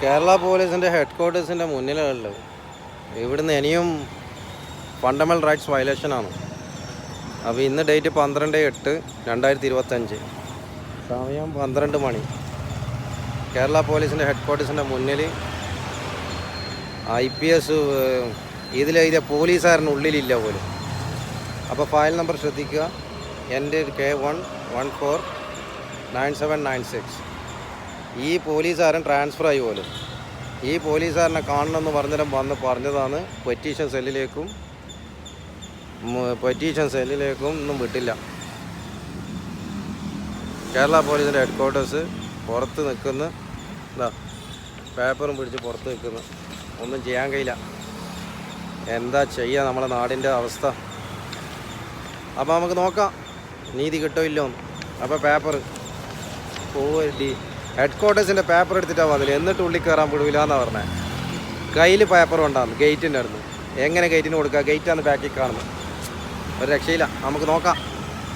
കേരള പോലീസിൻ്റെ ഹെഡ് ക്വാർട്ടേഴ്സിൻ്റെ മുന്നിലുള്ളത്. ഇവിടുന്ന് ഇനിയും ഫണ്ടമെൻ്റൽ റൈറ്റ്സ് വയലേഷനാണ്. അപ്പോൾ ഇന്ന് ഡേറ്റ് 12/8/2025, സമയം 12 മണി. കേരള പോലീസിൻ്റെ ഹെഡ് ക്വാർട്ടേഴ്സിൻ്റെ മുന്നിൽ IPS ഇതിലെഴുതിയ പോലീസുകാരനുള്ളിലില്ല പോലും. അപ്പോൾ ഫയൽ നമ്പർ ശ്രദ്ധിക്കുക, എൻ്റെ K1149796. ഈ പോലീസുകാരൻ ട്രാൻസ്ഫർ ആയി പോലും. ഈ പോലീസുകാരനെ കാണണമെന്ന് പറഞ്ഞതാണ് പെറ്റീഷൻ സെല്ലിലേക്കും ഒന്നും വിട്ടില്ല. കേരള പോലീസിൻ്റെ ഹെഡ് ക്വാർട്ടേഴ്സ് പുറത്ത് നിൽക്കുന്ന പേപ്പറും പിടിച്ച് പുറത്ത് നിൽക്കുന്നു. ഒന്നും ചെയ്യാൻ കഴിയില്ല. എന്താ ചെയ്യുക നമ്മളെ നാടിൻ്റെ അവസ്ഥ? അപ്പോൾ നമുക്ക് നോക്കാം നീതി കിട്ടോ ഇല്ലോ. അപ്പോൾ പേപ്പർ ഹെഡ് ക്വാർട്ടേഴ്സിൻ്റെ പേപ്പർ എടുത്തിട്ടാണ് വന്നില്ല, എന്നിട്ട് ഉള്ളിൽ കയറാൻ വിടില്ല എന്നാണ് പറഞ്ഞത്. കയ്യിൽ പേപ്പർ ഉണ്ടാകുന്നു ഗേറ്റിൻ്റെ അടുത്ത്. എങ്ങനെ ഗേറ്റിന് കൊടുക്കുക? ഗേറ്റാണ് ബാക്കിൽ കാണുന്നത്. ഒരു രക്ഷയില്ല. നമുക്ക് നോക്കാം.